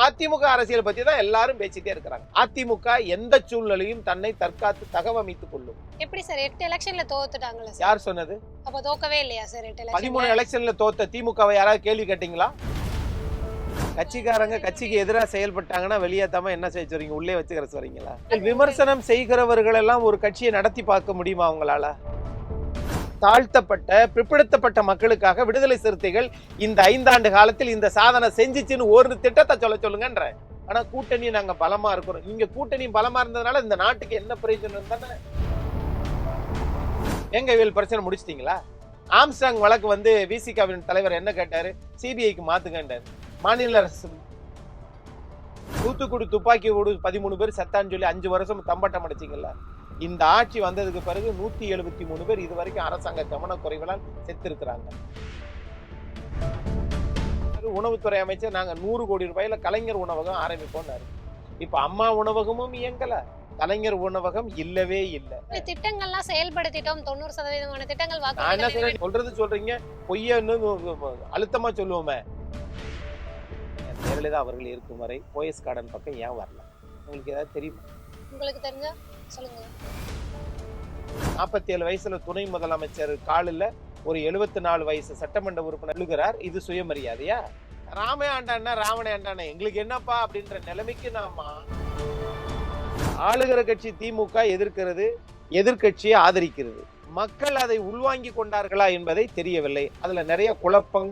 அதிமுக அரசியல் பத்தி தான் எல்லாரும் பேசிட்டே இருக்கிறாங்க. அதிமுக எந்த சூழ்நிலையும் தன்னை தற்காத்து தகவமைத்துக் கொள்ளும். எப்படி சார் 8 எலெக்ஷன்ல தோத்துட்டாங்களா சார்? யார் சொன்னது? அப்ப தோக்கவே இல்லையா சார் 8 எலெக்ஷன்? 13 எலெக்ஷன்ல தோத்த திமுகவை யாராவது கேள்வி கேட்டீங்களா? கட்சிக்காரங்க கட்சிக்கு எதிராக செயல்பட்டாங்கன்னா வெளியேத்தாம என்ன செய்ய சொல்றீங்க? உள்ளே வச்சுக்கிற சொல்றீங்களா? விமர்சனம் செய்கிறவர்கள் எல்லாம் ஒரு கட்சியை நடத்தி பார்க்க முடியுமா அவங்களால? தாழ்த்தப்பட்ட பிற்படுத்தப்பட்ட மக்களுக்காக விடுதலை சிறுத்தைகள் இந்த 5 ஆண்டு காலத்தில் இந்த சாதனை செஞ்சிச்சுன்னு ஒரு திட்டத்தை சொல்லுங்கன்ற. ஆனா கூட்டணி நாங்க பலமா இருக்கிறோம். நீங்க கூட்டணி பலமா இருந்ததுனால இந்த நாட்டுக்கு என்ன பிரயோஜனம் தானே? வேங்கவேல் பிரச்சனை முடிச்சிட்டீங்களா? ஆம்ஸ்டாங் வழக்கு வந்து விசிகாவின் தலைவர் என்ன கேட்டாரு? சிபிஐக்கு மாத்துங்கன்றாரு. மாநில அரசு தூத்துக்குடி துப்பாக்கி ஓடு 13 பேர் சத்தான்னு சொல்லி 5 வருஷம் தம்பட்டம் அடிச்சிங்கல்ல. இந்த ஆட்சி வந்ததுக்கு பிறகு 173 பேர் இது வரைக்கும் அரசாங்க கவனக்குறைவால் செத்து இருக்கிறாங்க. உணவுத்துறை அமைச்சர் நாங்க 100 கோடி ரூபாயில கலைஞர் உணவகம் ஆரம்பிப்போம்னாரு. இப்ப அம்மா உணவகமும் இயங்கல, கலைஞர் உணவகம் இல்லவே இல்லை. திட்டங்கள்லாம் செயல்படுத்திட்டோம். 90% திட்டங்கள் வாக்கு சொல்றது சொல்றீங்க, பொய்யன்னு அழுத்தமா சொல்லுவோமே. ஜெயலலிதா அவர்கள் இருக்கும் வரை போயஸ் கார்டன் பக்கம் ஏன் வரல? உங்களுக்கு ஏதாவது தெரியுமா? உங்களுக்கு தெரிஞ்சா சொல்லுங்க. 47 வயசுல துணை முதலமைச்சர் காலில் ஒரு 74 வயசு சட்டமன்ற உறுப்பினர் எழுகிறார். இது சுயமரியாதையா? ராமே ஆண்டானா ராவணே ஆண்டானே எங்களுக்கு என்னப்பா அப்படின்ற நிலைமைக்கு நாம ஆளுகிற கட்சி திமுக எதிர்க்கிறது, எதிர்கட்சியை ஆதரிக்கிறது. மக்கள் அதை உள்வாங்கி கொண்டார்களா என்பதை தெரியவில்லை. அதுல நிறைய குழப்பம்.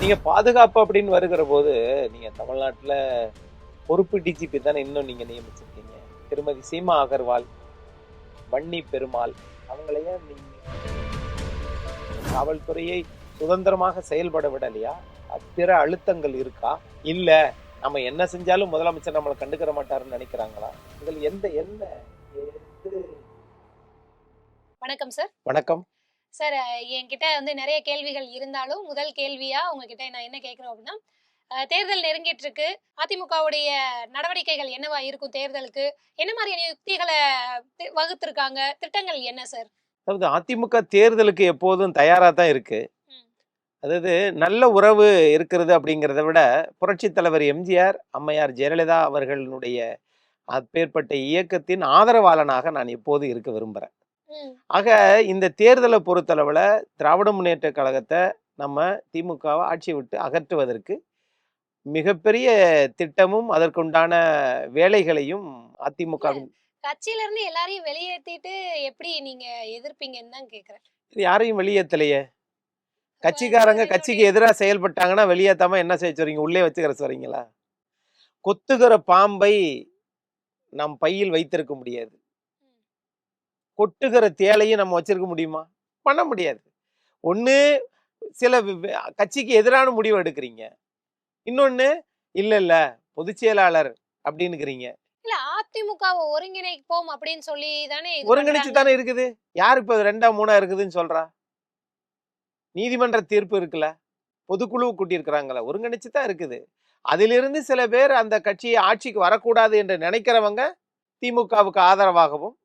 நீங்க பாதுகாப்பு அப்படின்னு வருகிற போது நீங்க தமிழ்நாட்டுல பொறுப்பு டிஜிபி தானே இன்னும் நீங்க நியமிச்சிருக்கீங்க. திருமதி சீமா அகர்வால், வன்னி பெருமாள், அவங்களையே நீங்க காவல்துறையை சுதந்திரமாக செயல்பட விடலையா? பிற அழுத்தங்கள் இருக்கா? இல்ல நம்ம என்ன செஞ்சாலும் முதலமைச்சர் நம்மளை கண்டுக்கிற மாட்டாருன்னு நினைக்கிறாங்களா? இதில் என்ன? வணக்கம் சார். வணக்கம் சார். என்கிட்ட வந்து நிறைய கேள்விகள் இருந்தாலும் முதல் கேள்வியா உங்ககிட்ட நான் என்ன கேட்கிறேன் அப்படின்னா, தேர்தல் நெருங்கிட்டு இருக்கு. அதிமுகவுடைய நடவடிக்கைகள் என்னவா இருக்கும்? தேர்தலுக்கு என்ன மாதிரியான யுக்திகளை வகுத்திருக்காங்க? திட்டங்கள் என்ன சார்? அதாவது அதிமுக தேர்தலுக்கு எப்போதும் தயாரா தான் இருக்கு. அதாவது நல்ல உறவு இருக்கிறது அப்படிங்கிறத விட புரட்சி தலைவர் எம்ஜிஆர், அம்மையார் ஜெயலலிதா அவர்களுடைய அப்பேற்பட்ட இயக்கத்தின் ஆதரவாளனாக நான் எப்போது இருக்க விரும்புகிறேன். ஆக இந்த தேர்தலை பொறுத்தளவில் திராவிட முன்னேற்ற கழகத்தை நம்ம திமுகவை ஆட்சி விட்டு அகற்றுவதற்கு மிகப்பெரிய திட்டமும் அதற்குண்டான வேலைகளையும் அதிமுக கட்சியில இருந்து எல்லாரையும் வெளியேற்றிட்டு எப்படி நீங்க எதிர்ப்பீங்கன்னு தான் கேட்கிறேன். யாரையும் வெளியேற்றலையே. கட்சிக்காரங்க கட்சிக்கு எதிராக செயல்பட்டாங்கன்னா வெளியேற்றாம என்ன செய்ய சொல்றீங்க? உள்ளே வச்சுக்கிற சொல்றீங்களா? கொத்துகிற பாம்பை நம் பையில் வைத்திருக்க முடியாது. கொட்டுகிற தேலையும் நம்ம வச்சிருக்க முடியுமா? பண்ண முடியாது. ஒண்ணு சில கட்சிக்கு எதிரான முடிவு எடுக்கிறீங்க, இன்னொன்னு இல்ல பொதுச் செயலாளர் அப்படின்னுக்கிறீங்க. இல்ல அதிமுகவை ஒருங்கிணைப்போம் அப்படின்னு சொல்லி தானே ஒருங்கிணைச்சு தானே இருக்குது. யாரு இப்ப 2ஆ 3ஆ இருக்குதுன்னு சொல்றா? நீதிமன்ற தீர்ப்பு இருக்குல்ல, பொதுக்குழு கூட்டியிருக்கிறாங்களா, ஒருங்கிணைச்சு தான் இருக்குது. அதிலிருந்து சில பேர் அந்த கட்சியை ஆட்சிக்கு வரக்கூடாது என்று நினைக்கிறவங்க திமுகவுக்கு ஆதரவாகவும்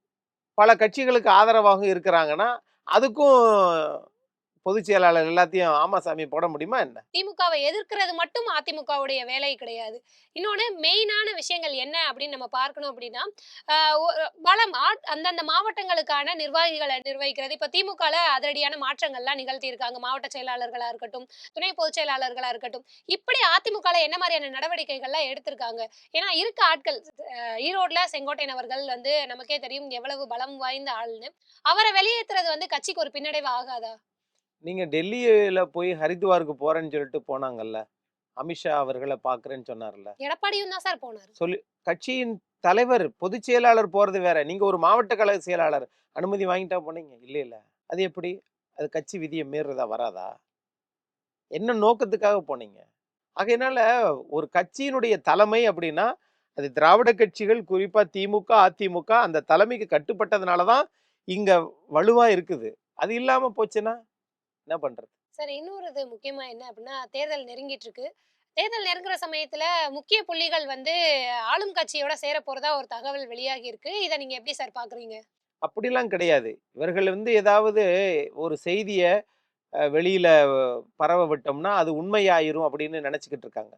பல கட்சிகளுக்கு ஆதரவாகவும் இருக்கிறாங்கன்னா அதுக்கும் பொதுச் செயலாளர் எல்லாத்தையும் ஆமாசாமி போட முடியுமா என்ன? திமுகவை எதிர்க்கிறது மட்டும் அதிமுகவுடைய வேலை கிடையாது. இன்னொன்னு மெயினான விஷயங்கள் என்ன அப்படின்னு நம்ம பார்க்கணும் அப்படின்னா, பலம் அந்தந்த மாவட்டங்களுக்கான நிர்வாகிகளை நிர்வகிக்கிறது. இப்ப திமுகல அதிரடியான மாற்றங்கள்லாம் நிகழ்த்தி இருக்காங்க. மாவட்ட செயலாளர்களா இருக்கட்டும், துணை பொதுச் செயலாளர்களா இருக்கட்டும், இப்படி அதிமுகல என்ன மாதிரியான நடவடிக்கைகள்லாம் எடுத்திருக்காங்க? ஏன்னா இருக்க ஆட்கள், ஈரோட்ல செங்கோட்டையன் அவர்கள் வந்து நமக்கே தெரியும் எவ்வளவு பலம் வாய்ந்த ஆள்னு. அவரை வெளியேற்றுறது வந்து கட்சிக்கு ஒரு பின்னடைவு ஆகாதா? நீங்க டெல்லியில போய் ஹரித்வாருக்கு போறேன்னு சொல்லிட்டு போனாங்கல்ல, அமித்ஷா அவர்களை பாக்குறேன்னு சொன்னார்ல. எடப்பாடியும் தான் சார் போனார். சொல்லி கட்சியின் தலைவர் பொதுச் செயலாளர் போறது வேற. நீங்க ஒரு மாவட்ட கழக செயலாளர் அனுமதி வாங்கிட்டா போனீங்க? இல்ல அது எப்படி? அது கட்சி விதியை மீறதா? வராதா? என்ன நோக்கத்துக்காக போனீங்க? ஆகையினால ஒரு கட்சியினுடைய தலைமை அப்படின்னா அது திராவிட கட்சிகள், குறிப்பா திமுக, அதிமுக அந்த தலைமைக்கு கட்டுப்பட்டதுனாலதான் இங்க வலுவா இருக்குது. அது இல்லாம போச்சுன்னா என்ன பண்றது? சார், இன்னொரு முக்கியமா என்ன அப்படின்னா, தேர்தல் நெருங்கிட்டு இருக்கு. தேர்தல் நெருங்குற சமயத்துல முக்கிய புள்ளிகள் வந்து ஆளும் கட்சியோட சேர போறதா ஒரு தகவல் வெளியாகி இருக்கு. இதை நீங்க எப்படி சார் பாக்குறீங்க? அப்படிலாம் கிடையாது. இவர்கள் ஏதாவது ஒரு செய்திய வெளியில பரவ விட்டோம்னா அது உண்மையாயிரும் அப்படின்னு நினைச்சுக்கிட்டு இருக்காங்க.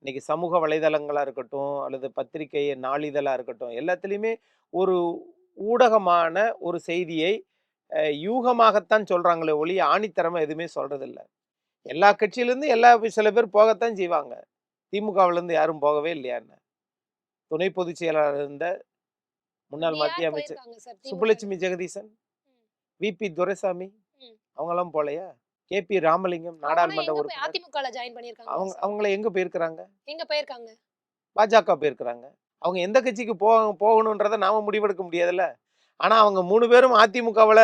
இன்னைக்கு சமூக வலைதளங்களா இருக்கட்டும், அல்லது பத்திரிகை, நாளிதழா இருக்கட்டும், எல்லாத்துலயுமே ஒரு ஊடகமான ஒரு செய்தியை யூகமாகத்தான் சொல்றாங்களே ஒழிய, ஆணித்தரமா எதுவுமே சொல்றதில்ல. எல்லா கட்சியிலேருந்து சில பேர் போகத்தான் செய்வாங்க. திமுகவிலேருந்து யாரும் போகவே இல்லையா என்ன? துணை பொதுச் செயலாளர் இருந்த முன்னாள் அப்படி மத்திய யார் அமைச்சர் போயிருக்காங்க சார் திமுகல? சுப்புலட்சுமி ஜெகதீசன், ம். விபி துரைசாமி ம். அவங்கலாம் போலையா? கேபி ராமலிங்கம் அவங்கலாம் நாடாளுமன்ற எங்க போய் உறுப்பினர். அதிமுகல ஜாயின் பண்ணியிருக்காங்களா சார்? அவங்கள எங்க போயிருக்கிறாங்க? எங்க போயிருக்காங்க? பாஜக போயிருக்கிறாங்க. அவங்க எந்த கட்சிக்கு போகணுன்றத நாம முடிவெடுக்க முடியாதுல்ல. ஆனா அவங்க 3 பேரும் அதிமுகவுல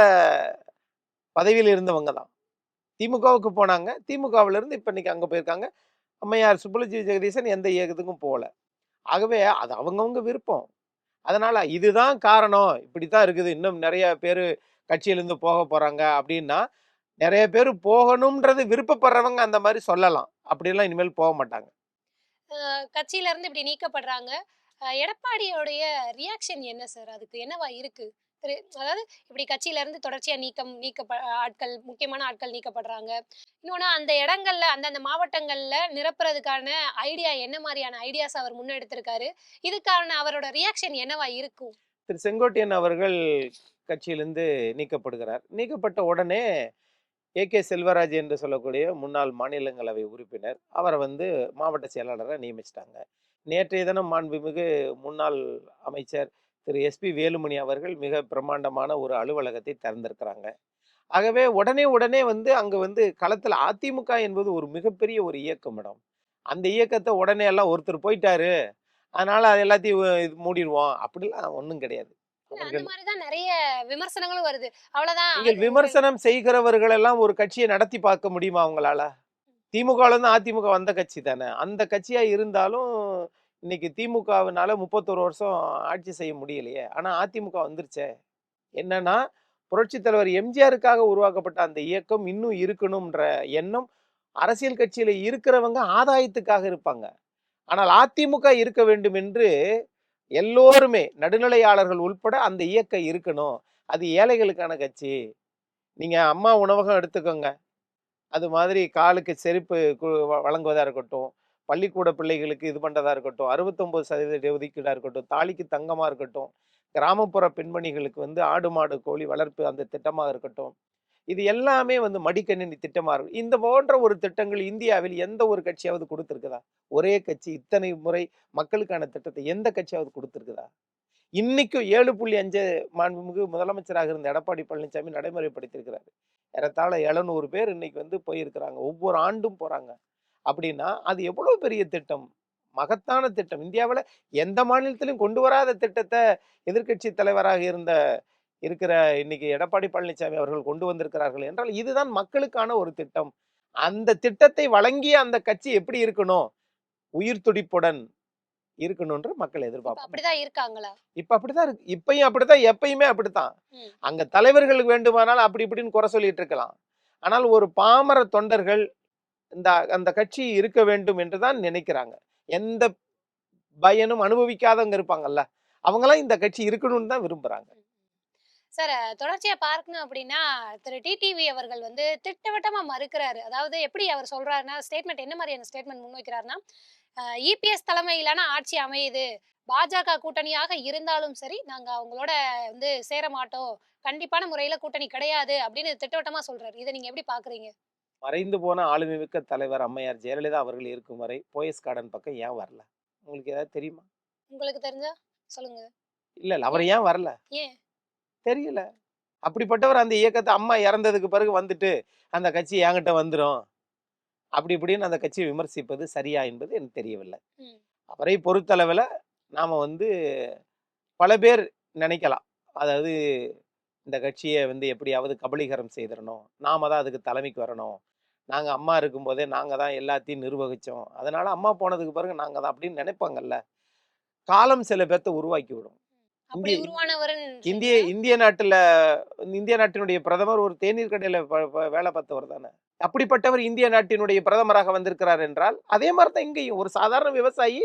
பதவியில இருந்தவங்க தான். திமுகவுக்கு போனாங்க. திமுகவுல இருந்து இப்ப இன்னைக்கு அங்க போயிருக்காங்க. அம்மையார் சுப்புலட்சுமி ஜெகதீசன் எந்த இயக்கத்துக்கும் போல. ஆகவே அது அவங்கவங்க விருப்பம். அதனால இதுதான் காரணம். இப்படித்தான் இருக்குது. இன்னும் நெறைய பேரு கட்சியிலிருந்து போக போறாங்க அப்படின்னா, நெறைய பேரு போகணும்ன்றது விருப்பப்படுறவங்க அந்த மாரி சொல்லலாம். அப்படியெல்லாம் இனிமேல் போக மாட்டாங்க. கட்சியில இருந்து இப்படி நீக்கப்படுறாங்க. எடப்பாடியோடைய ரியாக்ஷன் என்ன சார்? அதுக்கு என்னவா இருக்கு? அதாவது இப்படி கட்சியில இருந்து தொடர்ச்சியா ஆட்கள் முக்கியமான ஆட்கள் நீக்கப்படுறாங்க. இன்னொன்னு அந்த இடங்கள்ல அந்தந்த மாவட்டங்கள்ல நிரப்புறதுக்கான ஐடியா என்ன மாரியான ஐடியாஸ் அவர் முன்னெடுத்திருக்காரு? இதுக்கான அவரோட ரியாக்ஷன் என்னவா இருக்கும்? திரு செங்கோட்டையன் அவர்கள் கட்சியிலிருந்து நீக்கப்படுகிறார். நீக்கப்பட்ட உடனே ஏ.கே. செல்வராஜ் என்று சொல்லக்கூடிய முன்னாள் மாநிலங்களவை உறுப்பினர், அவர மாவட்ட செயலாளரா நியமிச்சுட்டாங்க. நேற்றைய தினம் மாண்புமிகு முன்னாள் அமைச்சர் திரு எஸ்.பி. வேலுமணி அவர்கள் மிக பிரமாண்டமான ஒரு அலுவலகத்தை திறந்திருக்கிறாங்க. ஆகவே உடனே அங்க களத்துல அதிமுக என்பது ஒரு மிகப்பெரிய ஒரு இயக்கம் மேடம். அந்த இயக்கத்த உடனே எல்லாம் ஒருத்தர் போயிட்டாரு, அதனால அது எல்லாத்தையும் இது மூடிருவோம். அப்படிலாம் ஒண்ணும் கிடையாது. இல்ல அந்த அவர்கள் மாரி தான் நெறைய விமர்சனங்களும் வருது. அவ்வளவுதான் நீங்கள் விமர்சனம் செய்கிறவர்கள் எல்லாம் ஒரு கட்சியை நடத்தி பார்க்க முடியுமா அவங்களால? திமுகல இருந்து அதிமுக வந்த கட்சி தானே. அந்த கட்சியா இருந்தாலும் இன்னைக்கு திமுகவினால 31 வருஷம் ஆட்சி செய்ய முடியலையே. ஆனா அதிமுக வந்துருச்சே. என்னன்னா, புரட்சித் தலைவர் எம்ஜிஆருக்காக உருவாக்கப்பட்ட அந்த இயக்கம் இன்னும் இருக்கணும்ன்ற எண்ணம் அரசியல் கட்சியில இருக்கிறவங்க ஆதாயத்துக்காக இருப்பாங்க. ஆனால் அதிமுக இருக்க வேண்டும் என்று எல்லோருமே நடுநிலையாளர்கள் உள்பட அந்த இயக்கம் இருக்கணும். அது ஏழைகளுக்கான கட்சி. நீங்க அம்மா உணவகம் எடுத்துக்கோங்க. அது மாதிரி காலுக்கு செருப்பு வழங்குவதா இருக்கட்டும், பள்ளிக்கூட பிள்ளைகளுக்கு இது பண்றதா இருக்கட்டும், 69% ஒதுக்கீடா இருக்கட்டும், தாலிக்கு தங்கமா இருக்கட்டும், கிராமப்புற பெண்மணிகளுக்கு ஆடு, மாடு, கோழி வளர்ப்பு அந்த திட்டமா இருக்கட்டும். இது எல்லாமே மடிக்கணினி திட்டமா இருக்கும். இந்த போன்ற ஒரு திட்டங்கள் இந்தியாவில் எந்த ஒரு கட்சியாவது குடுத்திருக்குதா? ஒரே கட்சி இத்தனை முறை மக்களுக்கான திட்டத்தை எந்த கட்சியாவது குடுத்திருக்குதா? இன்னைக்கும் 7.5 மாண்புமிகு முதலமைச்சராக இருந்த எடப்பாடி பழனிசாமி நடைமுறைப்படுத்தியிருக்கிறாரு. ஏறத்தாழ 700 பேர் இன்னைக்கு போயிருக்கிறாங்க. ஒவ்வொரு ஆண்டும் போறாங்க. அப்படின்னா, அது எவ்வளவு பெரிய திட்டம். மகத்தான திட்டம். இந்தியாவுல எந்த மாநிலத்திலும் கொண்டு வராத திட்டத்த எதிர்க்கட்சி தலைவராக இருக்கிற இன்னைக்கு எடப்பாடி பழனிசாமி அவர்கள் கொண்டு வந்திருக்கிறார்கள் என்றால், இதுதான் மக்களுக்கான ஒரு திட்டம். அந்த திட்டத்தை வழங்கிய அந்த கட்சி எப்படி இருக்கணும்? உயிர் துடிப்புடன் இருக்கணும்ன்ற மக்கள் இப்ப எதிர்பார்ப்பாங்க. அப்படிதான் இருக்காங்களா? இப்ப அப்படித்தான் இருக்கு. இப்பயும் அப்படித்தான், எப்பயுமே அப்படித்தான். ம். அங்க தலைவர்களுக்கு வேண்டுமானால் அப்படி இப்படின்னு குறை சொல்லிட்டு இருக்கலாம். ஆனால் ஒரு பாமர தொண்டர்கள் இந்த அந்த கட்சி இருக்க வேண்டும் என்று தான் நினைக்கிறாங்க. எந்த பயனும் அனுபவிக்காதவங்க இருப்பாங்கல்ல, அவங்கலாம் இந்த கட்சி இருக்கணும்னு தான் விரும்புறாங்க. சார் தொடர்ச்சியா பார்க்கணும் அப்படின்னா, திரு டிடிவி அவர்கள் திட்டவட்டமா மறுக்கிறாரு. அதாவது எப்படி அவர் சொல்றாருன்னா, ஸ்டேட்மெண்ட் என்ன மாரியான ஸ்டேட்மெண்ட் முன்வைக்கிறார்ன்னா, இபிஎஸ் தலைமையிலான ஆட்சி அமையுது. பாஜக கூட்டணியாக இருந்தாலும் சரி, நாங்க அவங்களோட சேர மாட்டோம். கண்டிப்பான முறையில கூட்டணி கிடையாது அப்படின்னு திட்டவட்டமா சொல்றாரு. இத நீங்க எப்படி பார்க்குறீங்க? மறைந்து போன ஆளுமை மிக்க தலைவர் அம்மையார் ஜெயலலிதா அவர்கள் இருக்கும் வரை போயஸ் கார்டன் பக்கம் ஏன் வரல? உங்களுக்கு ஏதாவது தெரியுமா? உங்களுக்கு தெரிஞ்சா சொல்லுங்க. இல்ல அவர் ஏன்? ஏன் வரல? ஏன்? தெரியல. அப்படிப்பட்டவர் அந்த இயக்கத்த அம்மா இறந்ததுக்கு பிறகு அந்த கட்சி என்கிட்ட வந்துரும். அப்படி இப்படின்னு அந்த கட்சியை விமர்சிப்பது சரியா என்பது எனக்கு தெரியவில்லை. ம். அவரை பொறுத்தளவுல நாம பல பேர் நினைக்கலாம். அதாவது இந்த கட்சிய எப்படியாவது கபளீகரம் செய்திரணும். நாம தான் அதுக்கு தலைமைக்கு வரணும். நாங்க அம்மா இருக்கும்போதே நாங்க தான் எல்லாத்தையும் நிர்வகிச்சோம். அதனால அம்மா போனதுக்கு பிறகு நாங்க தான் அப்படின்னு நினைப்பாங்கல்ல. காலம் சில பேர்த்த உருவாக்கி விடும். அப்படி இந்திய இந்திய உருவானவர்ன்றீங்களா? இந்திய நாட்டுல இந்திய நாட்டினுடைய பிரதமர் ஒரு தேநீர் கடையில வேலை பார்த்தவர் தானே. அப்படிப்பட்டவர் இந்திய நாட்டினுடைய பிரதமராக வந்திருக்கிறார் என்றால், அதே மாரி தான் இங்கேயும் ஒரு சாதாரண விவசாயி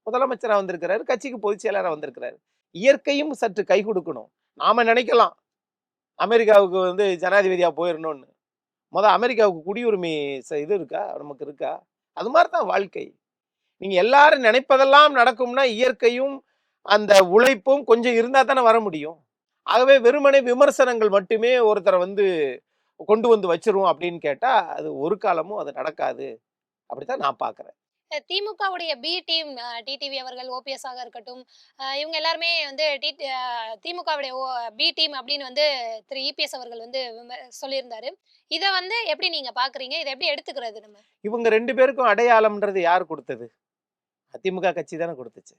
முதலமைச்சரா வந்திருக்கிறாரு. கட்சிக்கு பொதுச் செயலரா வந்திருக்கிறாரு. இயற்கையும் சற்று கை கொடுக்கணும். நாம நினைக்கலாம், அமெரிக்காவுக்கு ஜனாதிபதியா போயிரணும்னு. அமெரிக்காவுக்கு குடியுரிமை இது இருக்கா? நமக்கு இருக்கா? அது மாரி தான் வாழ்க்கை. நீங்க எல்லாரும் நினைப்பதெல்லாம் நடக்கும்னா இயற்கையும் அந்த உழைப்பும் கொஞ்சம் இருந்தா தானே வர முடியும். ஆகவே வெறுமனே விமர்சனங்கள் மட்டுமே ஒருத்தரை வந்து கொண்டு வந்து வச்சிரும் அப்படின்னு கேட்டா அது ஒரு காலமும் அது நடக்காது. அப்படித்தான் நான் பார்க்கிறேன். திமுகவுடைய பி டீம் டிடிவி அவர்கள், ஓபிஎஸ் ஆக இருக்கட்டும், இவங்க எல்லாருமே வந்து திமுகவுடைய பி டீம் அப்படின்னு வந்து திரு இபிஎஸ் அவர்கள் வந்து சொல்லியிருந்தாரு. இத வந்து எப்படி நீங்க பார்க்குறீங்க? இத எப்படி எடுத்துக்கிறது நம்ம? இவங்க 2 பேருக்கும் அடையாளம்ன்றது யார் குடுத்தது? அதிமுக கட்சி தானே குடுத்துச்சு.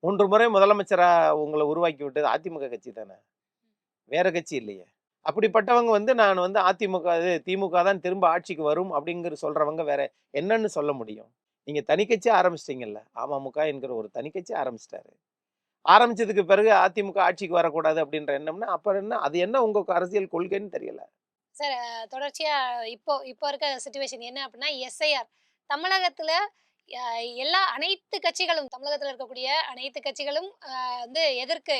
3 முறை முதலமைச்சரா உங்கள உருவாக்கி விட்டது அதிமுக கட்சி தானே. வேற கட்சி இல்லையே. அப்படிப்பட்டவங்க வந்து நான் வந்து அதிமுக இது திமுக தான் திரும்ப ஆட்சிக்கு வரும் அப்படிங்கிற சொல்றவங்க வேற என்னன்னு சொல்ல முடியும்? நீங்க தனி கட்சி ஆரம்பிச்சிட்டீங்கல்ல. அமமுக என்கிற ஒரு தனி கட்சி ஆரம்பிச்சிட்டாரு. ஆரம்பிச்சதுக்கு பிறகு அதிமுக ஆட்சிக்கு வரக்கூடாது அப்படின்ற எண்ணம்னா, அப்புறம் என்ன? அது என்ன உங்க அரசியல் கொள்கைன்னு தெரியல. சார் தொடர்ச்சியா இப்போ இப்போ இருக்க சிச்சுவேஷன் என்ன அப்படின்னா, எஸ்ஐஆர் தமிழகத்துல அ அனைத்து கட்சிகளும் தமிழகத்துல இருக்கக்கூடிய அனைத்து கட்சிகளும் வந்து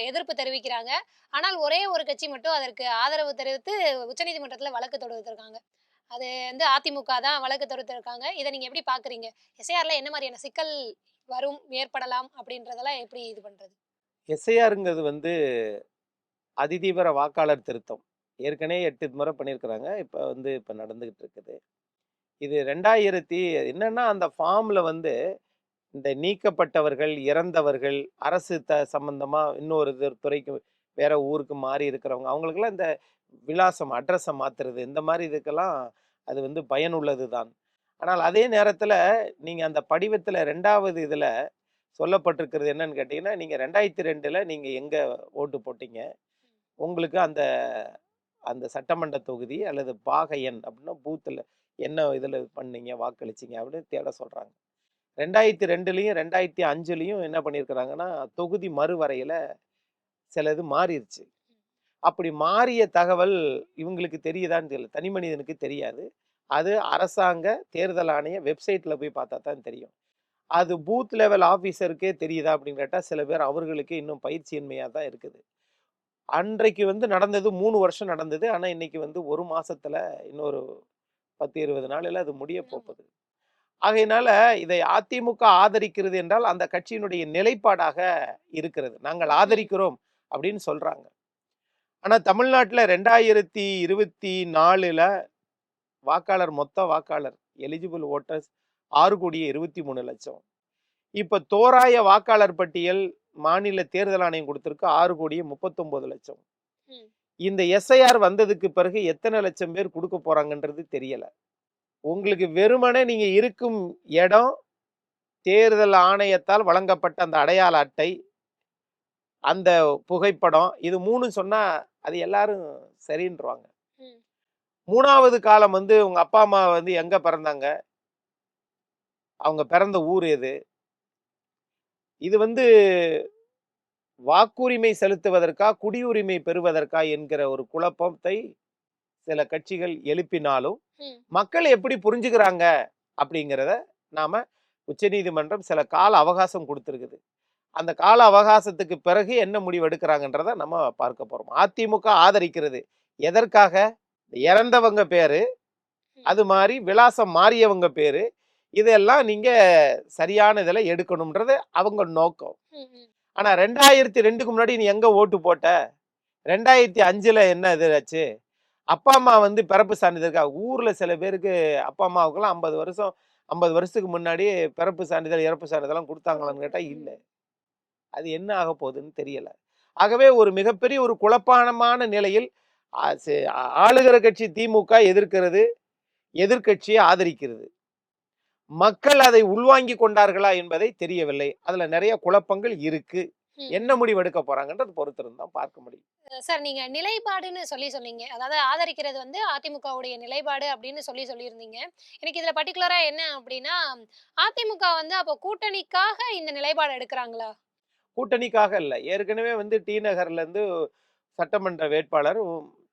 எதிர்ப்பு தெரிவிக்கிறாங்க. ஆனால் ஒரே ஒரு கட்சி மட்டும் அதற்கு ஆதரவு தெரிவித்து உச்சநீதிமன்றத்துல வழக்கு தொடுத்திருக்காங்க. அது வந்து அதிமுக தான் வழக்கு தொடுத்திருக்காங்க. இத நீங்க எப்படி பார்க்குறீங்க? எஸ்ஐஆர்ல என்ன மாரியான சிக்கல் ஏற்படலாம் அப்படின்றதெல்லாம் எப்படி இது பண்றது? எஸ்ஐஆர்ங்கிறது வந்து அதிதீவிர வாக்காளர் திருத்தம். ஏற்கனவே 8 முறை பண்ணியிருக்கிறாங்க. இப்ப நடந்துகிட்டு இருக்குது. இது 2000 என்னன்னா அந்த ஃபார்ம்ல வந்து இந்த நீக்கப்பட்டவர்கள், இறந்தவர்கள், அரசு சம்பந்தமா இன்னொரு துறைக்கு வேற ஊருக்கு மாறி இருக்கிறவங்க, அவங்களுக்கெல்லாம் இந்த விலாசம் அட்ரஸ மாத்துறது, இந்த மாரி இதுக்கெல்லாம் அது வந்து பயனுள்ளது தான். ஆனால் அதே நேரத்துல நீங்க அந்த படிவத்துல 2வது இதுல சொல்லப்பட்டிருக்கிறது என்னன்னு கேட்டீங்கன்னா, நீங்க 2002ல நீங்க எங்க ஓட்டு போட்டீங்க? உங்களுக்கு அந்த அந்த சட்டமன்ற தொகுதி அல்லது பாக எண் அப்படின்னா பூத்துல என்ன இதுல பண்ணீங்க, வாக்களிச்சீங்க அப்படின்னு தேட சொல்றாங்க. 2002லயும் 2005லயும் என்ன பண்ணியிருக்கிறாங்கன்னா, தொகுதி மறுவரையில சில இது மாறிருச்சு. அப்படி மாறிய தகவல் இவங்களுக்கு தெரியுதான்னு தெரியல. தனி மனிதனுக்கு தெரியாது. அது அரசாங்க தேர்தல் ஆணைய வெப்சைட்ல போய் பார்த்தா தான் தெரியும். அது பூத் லெவல் ஆஃபீஸருக்கே தெரியுதா அப்படின்னு கேட்டா, சில பேர் அவர்களுக்கே இன்னும் பயிற்சியின்மையா தான் இருக்குது. அன்றைக்கு வந்து நடந்தது 3 வருஷம் நடந்தது. ஆனா இன்னைக்கு வந்து 1 மாசத்துல இன்னொரு 10, 20 நாளில அது முடிய ஆமா. போகுது. ஆகையினால இதை அதிமுக ஆதரிக்கிறது என்றால் அந்த கட்சியினுடைய நிலைப்பாடாக இருக்கிறது. நாங்கள் ம். ஆதரிக்கிறோம் அப்படின்னு சொல்றாங்க. ஆனா தமிழ்நாட்டுல 2024ல மொத்த வாக்காளர் எலிஜிபிள் வோட்டர்ஸ் 6,23,00,000. இப்ப தோராய வாக்காளர் பட்டியல் மாநில தேர்தல் ஆணையம் கொடுத்திருக்கு 6,39,00,000. ம். இந்த எஸ்ஐஆர் வந்ததுக்கு பிறகு எத்தனை லட்சம் பேர் குடுக்க போறாங்கன்றது தெரியல. உங்களுக்கு வெறுமனே நீங்க இருக்கும் இடம், தேர்தல் ஆணையத்தால் வழங்கப்பட்ட அந்த அடையாள அட்டை, அந்த புகைப்படம் இது 3ம் சொன்னா அது எல்லாரும் சரின்றுவாங்க. ம். 3வது காலம் வந்து உங்க அப்பா, அம்மா வந்து எங்க பிறந்தாங்க? அவங்க பிறந்த ஊர் எது? இது வந்து வாக்குரிமை செலுத்துவதற்கா, குடியுரிமை பெறுவதற்கா என்கிற ஒரு குழப்பத்தை சில கட்சிகள் எழுப்பினாலும், ம். மக்கள் எப்படி புரிஞ்சுக்கிறாங்க அப்படிங்கிறத நாம உச்சநீதிமன்றம் சில கால அவகாசம் குடுத்திருக்குது. அந்த கால அவகாசத்துக்கு பிறகு என்ன முடிவு எடுக்கிறாங்கன்றத நம்ம பார்க்க போறோம். அதிமுக ஆதரிக்கிறது. எதற்காக? இறந்தவங்க பேரு, ம். அது மாரி விலாசம் மாறியவங்க பேரு, இதெல்லாம் நீங்க சரியான இதுல எடுக்கணும்ன்றது அவங்க நோக்கம். ம். ம். ஆனா 2002க்கு முன்னாடி நீ எங்க ஓட்டு போட்ட? 2005ல என்ன இது ஆச்சு? அப்பா, அம்மா வந்து பிறப்பு சான்றிதழ்க்கா ஊர்ல சில பேருக்கு அப்பா, அம்மாவுக்கெல்லாம் 50 வருஷத்துக்கு முன்னாடி பிறப்பு சான்றிதழ், இறப்பு சான்றிதழ்லாம் குடுத்தாங்களான்னு கேட்டா இல்ல. ம். அது என்ன ஆகப் போகுதுன்னு தெரியல. ஆகவே ஒரு மிகப்பெரிய ஒரு குழப்பமான நிலையில் அ செ ஆளுகிற கட்சி திமுக எதிர்க்கிறது, எதிர்க்கட்சியை ஆதரிக்கிறது. மக்கள் அதை உள்வாங்கிக் கொண்டார்களா என்பதை தெரியவில்லை. அதுல நெறைய குழப்பங்கள் இருக்கு. ம். என்ன முடிவு எடுக்க போறாங்கன்றது பொறுத்திருந்து தான் பார்க்க முடியும். சார் நீங்க நிலைப்பாடுன்னு சொன்னீங்க. அதாவது ஆதரிக்கிறது வந்து அதிமுகவுடைய நிலைப்பாடு அப்படின்னு சொல்லியிருந்தீங்க. எனக்கு இதுல பர்ட்டிகுலரா என்ன அப்படின்னா, அதிமுக வந்து அப்போ கூட்டணிக்காக இந்த நிலைப்பாடு எடுக்குறாங்களா? கூட்டணிக்காக இல்ல. ஏற்கனவே வந்து டி நகர்ல இருந்து சட்டமன்ற வேட்பாளர்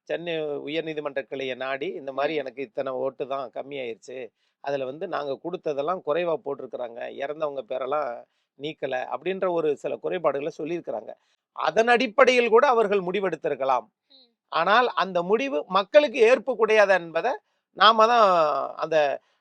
சென்னை உயர்நீதிமன்ற கிளைய நாடி, இந்த மாரி ம். எனக்கு இத்தன ஓட்டு தான் கம்மியாயிருச்சு. அதுல வந்து நாங்க குடுத்ததெல்லாம் குறைவா போட்டிருக்கிறாங்க. இறந்தவங்க பேரெல்லாம் நீக்கல. அப்படின்ற ஒரு சில குறைபாடுகள சொல்லியிருக்கிறாங்க. அதன் அடிப்படையில் கூட அவர்கள் முடிவெடுத்திருக்கலாம். ம். ஆனால் அந்த முடிவு மக்களுக்கு ஏற்புடையதா என்பத நாம தான் அந்த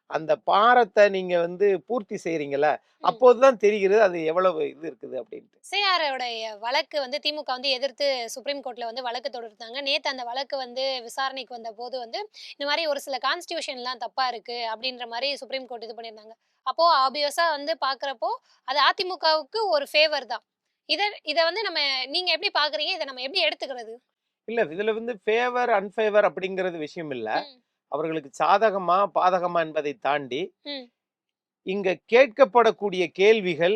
அந்த பாரத்தை நீங்க வந்து பூர்த்தி செய்றீங்கல்ல, ம். அப்போதுதான் தெரிகிறது அது எவ்வளவு இது இருக்குது அப்படின்ட்டு. எஸ்ஐஆரோடைய வழக்கு வந்து திமுக வந்து எதிர்த்து சுப்ரீம் கோர்ட்ல வந்து வழக்கு தொடுத்தாங்க. நேத்து அந்த வழக்கு வந்து விசாரணைக்கு வந்தபோது வந்து, இந்த மாரி ஒரு சில கான்ஸ்டிடியூஷன்லாம் தப்பா இருக்கு அப்படின்ற மாரி சுப்ரீம் கோர்ட் இது பண்ணியிருந்தாங்க. அப்போ ஆப்வியஸா வந்து பார்க்குறப்போ, அது அதிமுகவுக்கு ஒரு ஃபேவர் தான். இத இத வந்து நீங்க எப்படி பார்க்குறீங்க? இத நம்ம எப்படி எடுத்துக்கிறது? இல்ல இதுல வந்து ஃபேவர், அன்ஃபேவர் அப்படிங்கிறது விஷயம் இல்ல. ம், அவர்களுக்கு சாதகமா, பாதகமா என்பதை தாண்டி, ம், இங்க கேட்கப்படக்கூடிய கேள்விகள்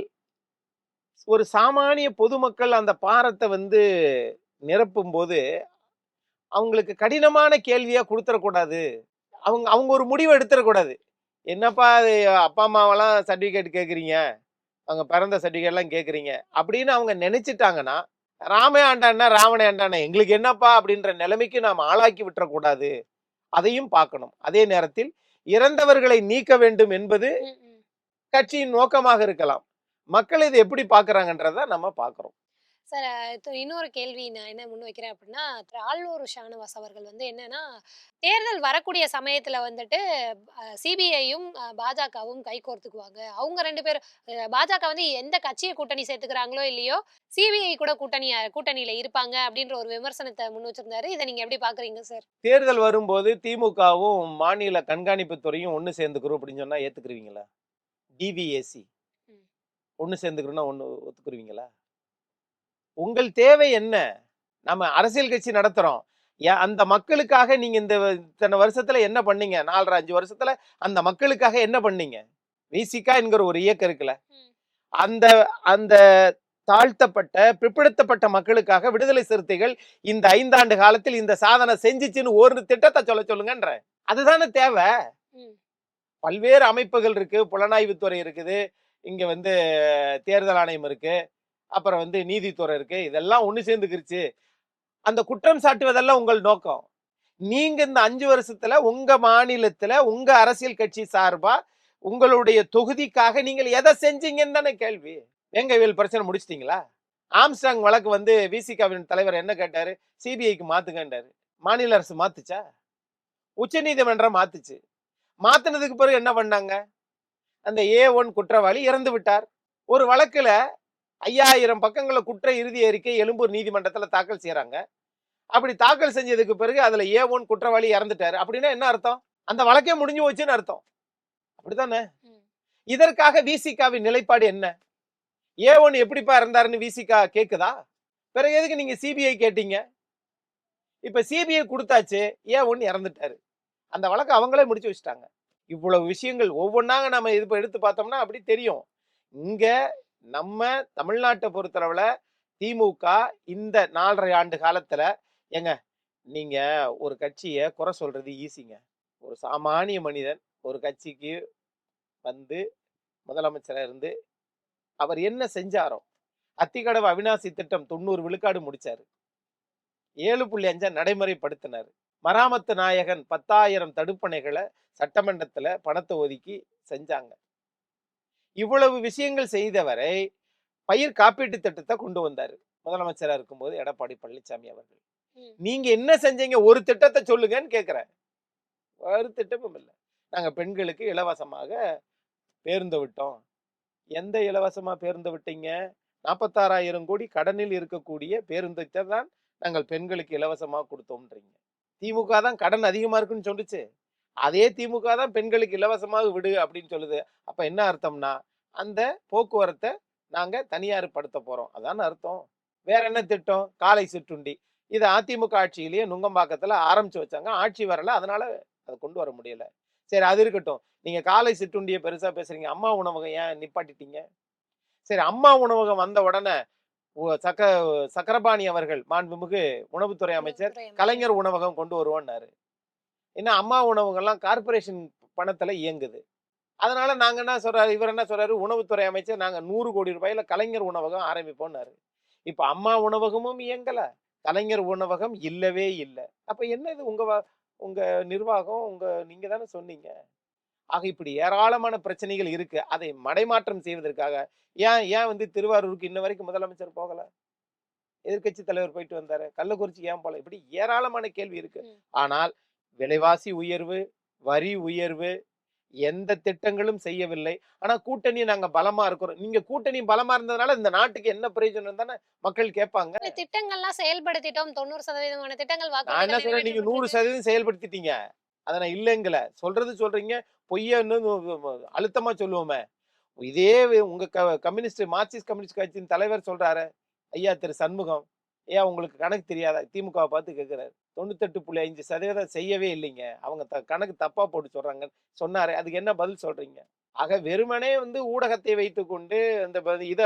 ஒரு சாமானிய பொதுமக்கள் அந்த பாரத்த வந்து நிரப்பும்போது, அவங்களுக்கு கடினமான கேள்வியா குடுத்துறக்கூடாது. அவங்க அவங்க ஒரு முடிவு எடுத்துறக்கூடாது. "என்னப்பா அது அப்பா, அம்மாவெல்லாம் சர்டிஃபிகேட் கேட்குறீங்க. அவங்க பிறந்த சர்டிஃபிகேட்லாம் கேட்குறீங்க." அப்படின்னு அவங்க நெனச்சுட்டாங்கன்னா, "ராமே ஆண்டான்னா, ராவணே ஆண்டான்னா எங்களுக்கு என்னப்பா?" அப்படின்ற நிலைமைக்கு நாம் ஆளாக்கி விட்டுறக்கூடாது. அதையும் பார்க்கணும். அதே நேரத்தில் இறந்தவர்களை நீக்க வேண்டும் என்பது ம், ம். கட்சியின் நோக்கமாக இருக்கலாம். மக்கள் இத எப்படி பார்க்குறாங்கன்றத நம்ம பார்க்குறோம். சார் இன்னொரு கேள்வி நான் என்ன முன்வைக்கிறேன் அப்படின்னா, திரு ஆளூர் ஷானவாஸ் அவர்கள் வந்து என்னன்னா, தேர்தல் வரக்கூடிய சமயத்துல வந்துட்டு சிபிஐயும் பாஜகவும் கைகோர்த்துக்குவாங்க. அவங்க 2 பேரும் பாஜக வந்து எந்த கட்சிய கூட்டணி சேர்த்துக்கிறாங்களோ இல்லையோ, சிபிஐ கூட கூட்டணியில இருப்பாங்க அப்படின்ற ஒரு விமர்சனத்த முன் வச்சிருந்தாரு. இத நீங்க எப்படி பார்க்குறீங்க சார்? தேர்தல் வரும்போது திமுகவும், மாநில கண்காணிப்பு துறையும் ஒண்ணு சேர்ந்துக்கிறோம் அப்படின்னு சொன்னா ஏத்துக்குருவீங்களா? டிவிஏசி ம். ஒண்ணு சேர்ந்துக்கிறோம்னா ஒத்துக்குருவீங்களா? உங்கள் தேவை என்ன? நம்ம அரசியல் கட்சி நடத்துறோம். அந்த மக்களுக்காக நீங்க இந்த இத்தன வருஷத்துல என்ன பண்ணீங்க? 4 1/2, 5 வருஷத்துல அந்த மக்களுக்காக என்ன பண்ணீங்க? விசிகா என்கிற ஒரு இயக்கம் இருக்குல்ல. ம். அந்த அந்த தாழ்த்தப்பட்ட, பிற்படுத்தப்பட்ட மக்களுக்காக விடுதலை சிறுத்தைகள் இந்த 5 ஆண்டு காலத்தில் இந்த சாதனை செஞ்சுச்சுன்னு ஒரு திட்டத்த சொல்லுங்கன்றேன். அதுதானே தேவை. ம். பல்வேறு அமைப்புகள் இருக்கு. புலனாய்வுத்துறை இருக்குது. இங்க வந்து தேர்தல் ஆணையம் இருக்கு. அப்புறம் வந்து நீதித்துறை இருக்கு. இதெல்லாம் ஒண்ணு சேர்ந்துக்கிருச்சு. அந்த குற்றம் சாட்டுவதெல்லாம் உங்கள் நோக்கம். நீங்க இந்த 5 வருஷத்துல உங்க மாநிலத்துல, உங்க அரசியல் கட்சி சார்பா, உங்களுடைய தொகுதிக்காக நீங்கள் எத செஞ்சீங்கன்னு தானே கேள்வி. வேங்கவேல் பிரச்சனை முடிச்சிட்டீங்களா? ஆம்ஸ்ட்ராங் வழக்கு வந்து விசிகாவின் தலைவர் என்ன கேட்டாரு? சிபிஐக்கு மாத்துங்கன்றாரு. மாநில அரசு மாத்துச்சா? உச்சநீதிமன்றம் மாத்துச்சு. மாத்துனதுக்கு பிறகு என்ன பண்ணாங்க? அந்த A1 குற்றவாளி இறந்து விட்டார். ஒரு வழக்குல 5000 பக்கங்கள குற்ற இறுதி அறிக்கை எழும்பூர் நீதிமன்றத்துல தாக்கல் செய்றாங்க. அப்படி தாக்கல் செஞ்சதுக்கு பிறகு அதுல A1 குற்றவாளி இறந்துட்டாரு. அப்படின்னா என்ன அர்த்தம்? அந்த வழக்கே முடிஞ்சு போச்சுன்னு அர்த்தம். அப்படித்தானே? ம். இதற்காக விசிகாவின் நிலைப்பாடு என்ன? A1 எப்படிப்பா இறந்தாருன்னு விசிகா கேக்குதா? பிறகு எதுக்கு நீங்க சிபிஐ கேட்டீங்க? இப்ப சிபிஐ குடுத்தாச்சு. A1 இறந்துட்டாரு. அந்த வழக்க அவங்களே முடிச்சு வச்சுட்டாங்க. இவ்வளவு விஷயங்கள் ஒவ்வொன்னாக நம்ம இது எடுத்து பார்த்தோம்னா அப்படி தெரியும். இங்க நம்ம தமிழ்நாட்ட பொறுத்தளவுல திமுக இந்த 4 1/2 ஆண்டு காலத்துல ஏங்க நீங்க ஒரு கட்சிய குறை சொல்றது ஈஸிங்க. ஒரு சாமானிய மனிதன் ஒரு கட்சிக்கு வந்து முதலமைச்சரா இருந்து அவர் என்ன செஞ்சாரோ? அத்திக்கடவு அவிநாசி திட்டம் 90 விழுக்காடு முடிச்சாரு. 7.5 நடைமுறைப்படுத்தினாரு. மராமத்து நாயகன் 10,000 தடுப்பணைகள சட்டமன்றத்துல பணத்தை ஒதுக்கி செஞ்சாங்க. இவ்வளவு விஷயங்கள் செய்தவரை பயிர் காப்பீட்டு திட்டத்தை கொண்டு வந்தாரு. முதலமைச்சரா இருக்கும்போது எடப்பாடி பழனிசாமி அவர்கள். ம். நீங்க என்ன செஞ்சீங்க? ஒரு திட்டத்த சொல்லுங்கன்னு கேட்கிறேன். ஒரு திட்டமும் இல்ல. நாங்க பெண்களுக்கு இலவசமாக பேருந்து விட்டோம். எந்த இலவசமா பேருந்து விட்டீங்க? 46,000 கோடி கடனில் இருக்கக்கூடிய பேருந்துத்த தான் நாங்கள் பெண்களுக்கு இலவசமா குடுத்தோம்ன்றீங்க. திமுக தான் கடன் அதிகமா இருக்குன்னு சொல்லுச்சு. அதே திமுக தான் பெண்களுக்கு இலவசமாக விடு அப்படின்னு சொல்லுது. அப்ப என்ன அர்த்தம்னா, அந்த போக்குவரத்த நாங்க தனியார் படுத்த போறோம். அதான அர்த்தம். வேற என்ன திட்டம்? காலை சிற்றுண்டி. இது அதிமுக ஆட்சியிலேயே நுங்கம்பாக்கத்துல ஆரம்பிச்சு வச்சாங்க. ஆட்சி வரல. அதனால அத கொண்டு வர முடியல. சரி அது இருக்கட்டும். நீங்க காலை சிற்றுண்டிய பெருசா பேசுறீங்க. அம்மா உணவகம் ஏன் நிப்பாட்டிட்டீங்க? சரி அம்மா உணவகம் வந்த உடனே ஒ சக்க சக்கரபாணி அவர்கள் மாண்புமிகு உணவுத்துறை அமைச்சர் உணவுத்துறை அமைச்சர். கலைஞர் உணவகம் கொண்டு வருவோம்னாரு. ஏன்னா அம்மா உணவகம்லாம் கார்ப்பரேஷன் பணத்துல இயங்குது. அதனால நாங்க என்ன சொல்றாரு, இவர் என்ன சொல்றாரு, உணவுத்துறை அமைச்சர் நாங்க 100 கோடி ரூபாயில கலைஞர் உணவகம் ஆரம்பிப்போம்னாரு. இப்ப அம்மா உணவகமும் இயங்கல. கலைஞர் உணவகம் இல்லவே இல்ல. அப்ப என்னது உங்க நிர்வாகம், நீங்க தானே சொன்னீங்க. ஆக இப்படி ஏராளமான பிரச்சனைகள் இருக்கு. அதை மடைமாற்றம் செய்வதற்காக ஏன் ஏன் வந்து திருவாரூருக்கு இன்ன வரைக்கும் முதலமைச்சர் போகல? எதிர்க்கட்சி தலைவர் போயிட்டு வந்தாரு. கள்ளக்குறிச்சிக்கு ஏன் போல? இப்படி ஏராளமான கேள்வி இருக்கு. ம். ஆனால் விலைவாசி உயர்வு, வரி உயர்வு எந்த திட்டங்களும் செய்யவில்லை. ஆனா கூட்டணி நாங்க பலமா இருக்கிறோம். நீங்க கூட்டணி பலமா இருந்ததுனால இந்த நாட்டுக்கு என்ன பிரயோஜனம் தானே மக்கள் கேட்பாங்க. இந்த திட்டங்கள்லாம் செயல்படுத்திட்டோம். 90% திட்டங்கள் நான் என்ன வாக்குறுதிகள் சொன்னேன், நீங்க நிறைவேற்றப்பட்டிருக்கு. 100% செயல்படுத்திட்டீங்க. அத நான் இல்லைங்கல. சொல்றது சொல்றீங்க, பொய்யன்னு அழுத்தமா சொல்லுவோமே. இதே உங்க கம்யூனிஸ்ட் மார்க்சிஸ்ட் கம்யூனிஸ்ட் கட்சியின் தலைவர் சொல்றாரே, ஐயா திரு சண்முகம். ஏன் உங்களுக்கு கணக்கு தெரியாதா? திமுகவ பார்த்து கேட்கிறாரு. 98.5% செய்யவே இல்லைங்க. அவங்க கணக்கு தப்பா போட்டு சொல்றாங்கன்னு சொன்னாரே. அதுக்கு என்ன பதில் சொல்றீங்க? ஆக வெறுமனே வந்து ஊடகத்தை வைத்துக்கொண்டு அந்த இத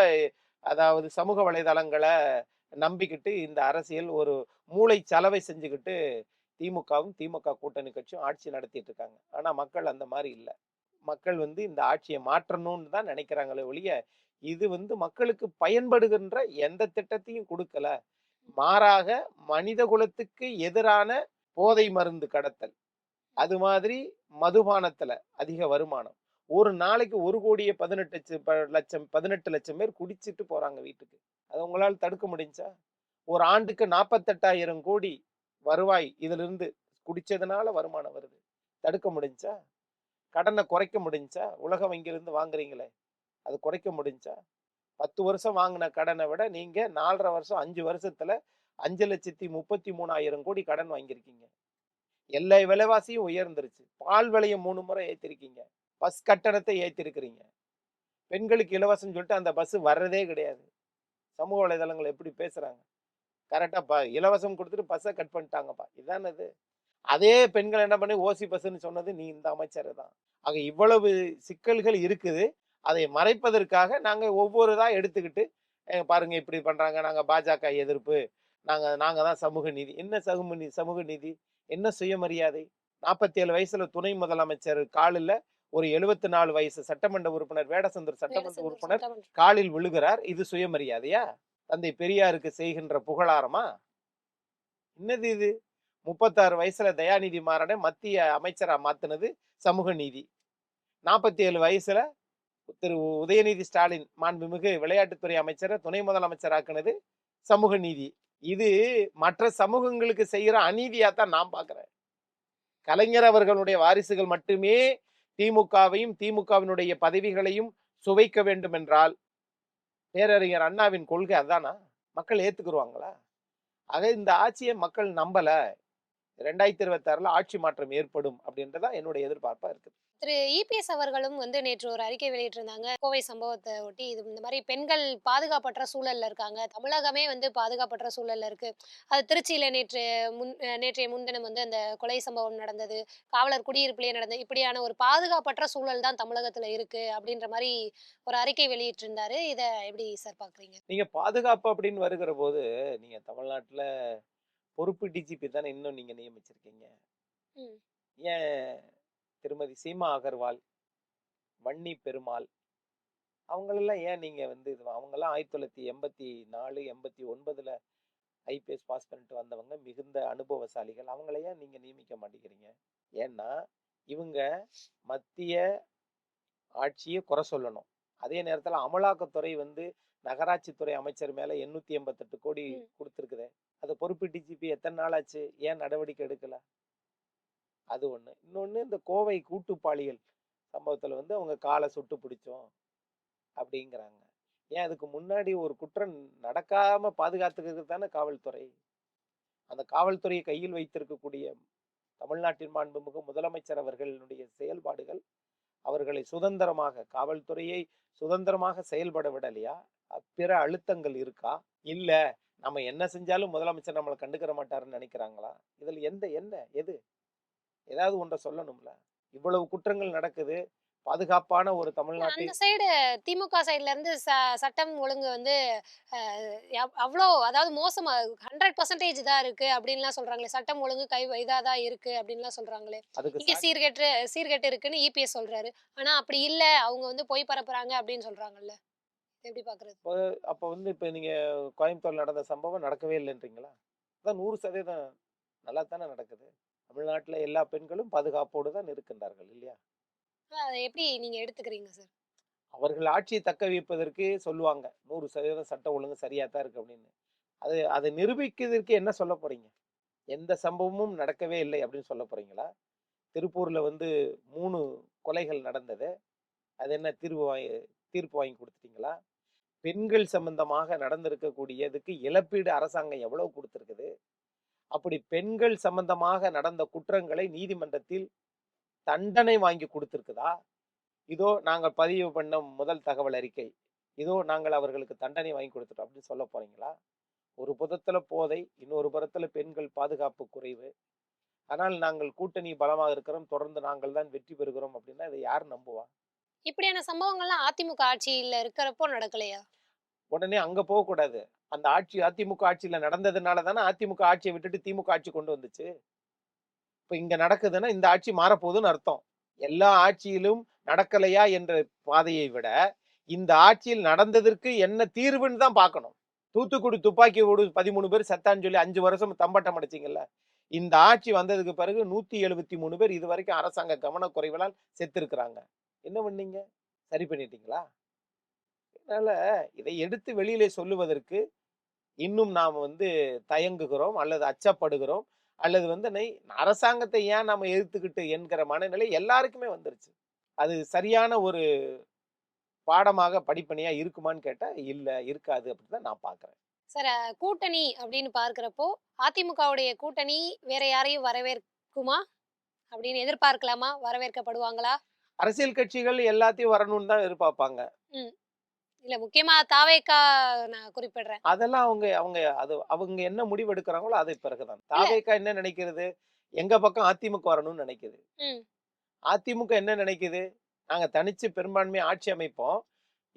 அதாவது சமூக வலைதளங்கள நம்பிக்கிட்டு இந்த அரசியல் ஒரு மூளை சலவை செஞ்சுகிட்டு திமுகவும், திமுக கூட்டணி கட்சியும் ஆட்சி நடத்திட்டு இருக்காங்க. ஆனா மக்கள் அந்த மாரி இல்ல. மக்கள் வந்து இந்த ஆட்சிய மாற்றணும்னு தான் நினைக்கிறாங்களே ஒழிய, இது வந்து மக்களுக்கு பயன்படுகின்ற எந்த திட்டத்தையும் குடுக்கல. மாறாக மனித குலத்துக்கு எதிரான போதை மருந்து கடத்தல். அது மாதிரி மதுபானத்துல அதிக வருமானம். ஒரு நாளைக்கு 1,18,00,000 பேர் குடிச்சிட்டு போறாங்க வீட்டுக்கு. அத உங்களால தடுக்க முடிஞ்சுச்சா? ஒரு ஆண்டுக்கு 48,000 கோடி வருவாய் இதிலிருந்து குடிச்சதுனால வருமானம் வருது. தடுக்க முடிஞ்சுச்சா? கடன குறைக்க முடிஞ்சுச்சா? உலக வங்கியிலிருந்து வாங்குறீங்களே, அது குறைக்க முடிஞ்சுச்சா? 10 வருஷம் வாங்குன கடன விட நீங்க 4 1/2 வருஷம் 5 வருஷத்துல 5,33,000 கோடி கடன் வாங்கியிருக்கீங்க. எல்லா விலைவாசியும் உயர்ந்துருச்சு. பால் விலைய 3 முறை ஏத்திருக்கீங்க. பஸ் கட்டணத்தை ஏத்திருக்கிறீங்க. பெண்களுக்கு இலவசம்னு சொல்லிட்டு அந்த பஸ் வர்றதே கிடையாது. சமூக வலைதளங்கள்ல எப்படி பேசுறாங்க? கரெக்ட்டா இலவசம் குடுத்துட்டு பஸ்ஸ கட் பண்ணிட்டாங்கப்பா. இதானே இது? அதே பெண்கள் என்ன பண்ணி ஓசி பஸ்ன்னு சொன்னது நீ இந்த அமைச்சர் தான். ஆக இவ்வளவு சிக்கல்கள் இருக்குது. அதை மறைப்பதற்காக நாங்க ஒவ்வொருதா எடுத்துக்கிட்டு, பாருங்க இப்படி பண்றாங்க. நாங்க பாஜக எதிர்ப்பு. நாங்க நாங்க தான் சமூக நீதி. என்ன சமூக நீதி? என்ன சுயமரியாதை? 47 வயசுல துணை முதலமைச்சர் காலில ஒரு 74 வயசு சட்டமன்ற உறுப்பினர் வேடசந்தூர் சட்டமன்ற வேடசந்தூர் உறுப்பினர் சட்டமன்றம். காலில் விழுகிறார். இது சுயமரியாதையா? தந்தை பெரியாருக்கு செய்கின்ற புகழாரமா? என்னது இது? 36 வயசுல தயாநிதி மாறனை மத்திய அமைச்சரா மாத்துனது சமூக நீதி. 47 வயசுல திரு உதயநிதி ஸ்டாலின் மாண்புமிகு விளையாட்டுத்துறை அமைச்சரை துணை முதலமைச்சராக்குனது சமூக நீதி. இது மற்ற சமூகங்களுக்கு செய்யற அநீதியா தான் நான் பார்க்கிறேன். கலைஞர் அவர்களுடைய வாரிசுகள் மட்டுமே திமுகவையும் திமுகவினுடைய பதவிகளையும் சுவைக்க வேண்டும் என்றால் பேரறிஞர் அண்ணாவின் கொள்கை அதானா? மக்கள் ஏத்துக்குருவாங்களா? ஆக இந்த ஆட்சியை மக்கள் நம்பல. 2026ல ஆட்சி மாற்றம் ஏற்படும் அப்படின்றதான் என்னுடைய எதிர்பார்ப்பா இருக்கு. திரு இபிஎஸ் அவர்களும் நேற்று ஒரு அறிக்கை வெளியிட்டிருந்தாங்க. கோவை சம்பவத்த ஒட்டி இது இந்த மாரி பெண்கள் பாதுகாப்பற்ற சூழல்ல இருக்காங்க. தமிழகமே பாதுகாப்பற்ற சூழல்ல இருக்கு. அது திருச்சியில நேற்றைய முன்தினம் அந்த கொலை சம்பவம் நடந்தது. காவலர் குடியிருப்பிலேயே நடந்தது. இப்படியான ஒரு பாதுகாப்பற்ற சூழல் தான் தமிழகத்துல இருக்கு. அப்படின்ற மாரி ஒரு அறிக்கை வெளியிட்டிருந்தாரு. இத எப்படி சார் பார்க்குறீங்க? நீங்க பாதுகாப்பு அப்படின்னு வருகிற போது நீங்க தமிழ்நாட்டுல பொறுப்பு டிஜிபி தானே இன்னும் நீங்க நியமிச்சிருக்கீங்க. ம். ஏன் திருமதி சீமா அகர்வால், வன்னி பெருமாள் அவங்களெல்லாம் ஏன் நீங்க அவங்கெல்லாம் 1984, 89ல ஐபிஎஸ் பாஸ் பண்ணிட்டு வந்தவங்க மிகுந்த அனுபவசாலிகள். அவங்கள ஏன் நீங்க நியமிக்க மாட்டேங்கிறீங்க? ஏன்னா இவங்க மத்திய ஆட்சியை குறை சொல்லணும். அதே நேரத்துல அமலாக்கத்துறை நகராட்சித்துறை அமைச்சர் மேல 888 கோடி ம். கொடுத்திருக்குது. அது பொறுப்பு டிஜிபி எத்தனை நாள் ஆச்சு? ஏன் நடவடிக்கை எடுக்கல? அது ஒண்ணு. இன்னொன்னு இந்த கோவை கூட்டு பாலியல் சம்பவத்துல அவங்க காலை சுட்டு பிடிச்சோம் அப்படிங்கிறாங்க. ஏன் அதுக்கு முன்னாடி ஒரு குற்றம் நடக்காம பாதுகாத்துக்கிறது தானே காவல்துறை. அந்த காவல்துறையை கையில் வைத்திருக்கக்கூடிய தமிழ்நாட்டின் மாண்புமிகு முதலமைச்சர் அவர்களுடைய செயல்பாடுகள் அவர்களை சுதந்திரமாக காவல்துறையை சுதந்திரமாக செயல்பட விடலையா? பிற அழுத்தங்கள் இருக்கா? இல்ல நம்ம என்ன செஞ்சாலும் முதலமைச்சர் நம்மளை கண்டுக்கிற மாட்டாருன்னு நினைக்கிறாங்களா? இதுல என்ன எது ஏதாவது ஒன்றை சொல்லணும்ல. இவ்வளவு குற்றங்கள் நடக்குது. பாதுகாப்பான ஒரு தமிழ்நாட்டை அந்த சைடு திமுக சைடுல இருந்து சட்டம் ஒழுங்கு அ அவ்ளோ அதாவது மோசமா 100% தான் இருக்கு அப்டின்லாம் சொல்றாங்களே. சட்டம் ஒழுங்கு இதா தான் இருக்கு அப்டின்லாம் சொல்றாங்களே. அதுக்கு இங்க சீர்கெட்டு இருக்குன்னு இபிஎஸ் சொல்றாரு. ஆனா அப்படி இல்ல. அவங்க பொய் பரப்புறாங்க அப்டின்னு சொல்றாங்கல்ல. எப்படி பார்க்குறது? இப்போ அப்ப இப்ப நீங்க கோயம்புத்தூர்ல நடந்த சம்பவம் நடக்கவே இல்லைன்றீங்களா? அதான் 100% நல்லா தானே நடக்குது. தமிழ்நாட்டுல எல்லா பெண்களும் பாதுகாப்போடு தான் இருக்கின்றார்கள் இல்லையா? அத எப்படி நீங்க எடுத்துக்கிறீங்க சார்? அவர்கள் ஆட்சியை தக்க வைப்பதற்கு சொல்லுவாங்க 100% சட்டம் ஒழுங்கு சரியா தான் இருக்கு அப்படின்னு. அதை நிரூபிக்கிறதுக்கு என்ன சொல்ல போறீங்க? எந்த சம்பவமும் நடக்கவே இல்லை அப்படின்னு சொல்ல போறீங்களா? திருப்பூர்ல 3 கொலைகள் நடந்தது. அது என்ன தீர்ப்பு வாங்கி கொடுத்துட்டீங்களா? பெண்கள் சம்பந்தமாக நடந்திருக்கக்கூடியதுக்கு இழப்பீடு அரசாங்கம் எவ்வளவு கொடுத்திருக்குது? அப்படி பெண்கள் சம்பந்தமாக நடந்த குற்றங்களை நீதிமன்றத்தில் தண்டனை வாங்கி கொடுத்திருக்குதா? இதோ நாங்கள் பதிவு பண்ண முதல் தகவல் அறிக்கை, இதோ நாங்கள் அவர்களுக்கு தண்டனை வாங்கி கொடுத்துட்டோம் அப்படின்னு சொல்ல போறீங்களா? ஒரு புறத்துல போதை, இன்னொரு புறத்துல பெண்கள் பாதுகாப்பு குறைவு. ஆனால் நாங்கள் கூட்டணி பலமாக இருக்கிறோம், தொடர்ந்து நாங்கள் தான் வெற்றி பெறுகிறோம் அப்படின்னா இதை யார் நம்புவா? இப்படியான சம்பவங்கள்லாம் அதிமுக ஆட்சியில இருக்கிறப்போ நடக்கலையா? உடனே அங்க போகக்கூடாது. அந்த ஆட்சி அதிமுக ஆட்சியில நடந்ததுனால தானே அதிமுக ஆட்சியை விட்டுட்டு திமுக ஆட்சி கொண்டு வந்துச்சு. இப்ப இங்க நடக்குதுன்னா இந்த ஆட்சி மாறப்போகுதுன்னு அர்த்தம். எல்லா ஆட்சியிலும் நடக்கலையா என்ற பாதையை விட இந்த ஆட்சியில் நடந்ததற்கு என்ன தீர்வுன்னு தான் பார்க்கணும். தூத்துக்குடி துப்பாக்கி ஓடு 13 பேர் செத்தான்னு சொல்லி 5 வருஷம் தம்பட்டம் அடிச்சிங்கல்ல. இந்த ஆட்சி வந்ததுக்கு பிறகு 173 பேர் இது வரைக்கும் அரசாங்க கவனக்குறைவால் செத்துருக்குறாங்க. என்ன பண்ணீங்க? சரி பண்ணிட்டீங்களா? அதனால இதை எடுத்து வெளியிலே சொல்லுவதற்கு இன்னும் நாம் தயங்குகிறோம் அல்லது அச்சப்படுகிறோம் அல்லது அரசாங்கத்தை ஏன் நாம எதிர்த்துக்கிட்டு என்கிற மனநிலை எல்லாருக்குமே வந்துருச்சு. அது சரியான ஒரு பாடமாக படிப்பனையா இருக்குமான்னு கேட்டா இல்ல, இருக்காது அப்படின்னு தான் நான் பாக்குறேன். சார், கூட்டணி அப்படின்னு பார்க்கிறப்போ அதிமுகவுடைய கூட்டணி வேற யாரையும் வரவேற்குமா அப்படின்னு எதிர்பார்க்கலாமா? வரவேற்கப்படுவாங்களா? அரசியல் கட்சிகள் எல்லாத்தையும் வரணும்னு தான் எதிர்பார்ப்பாங்க. ம். இல்ல, முக்கியமா தாவேகா நான் குறிப்பிடுறேன். அதெல்லாம் அவங்க என்ன முடிவு எடுக்கிறாங்களோ அதை பிறகுதான். தாவேகா என்ன நினைக்கிறது? எங்க பக்கம் அதிமுக வரணும்னு நினைக்குது. ம். அதிமுக என்ன நினைக்குது? நாங்க தனிச்சு பெரும்பான்மை ஆட்சி அமைப்போம்,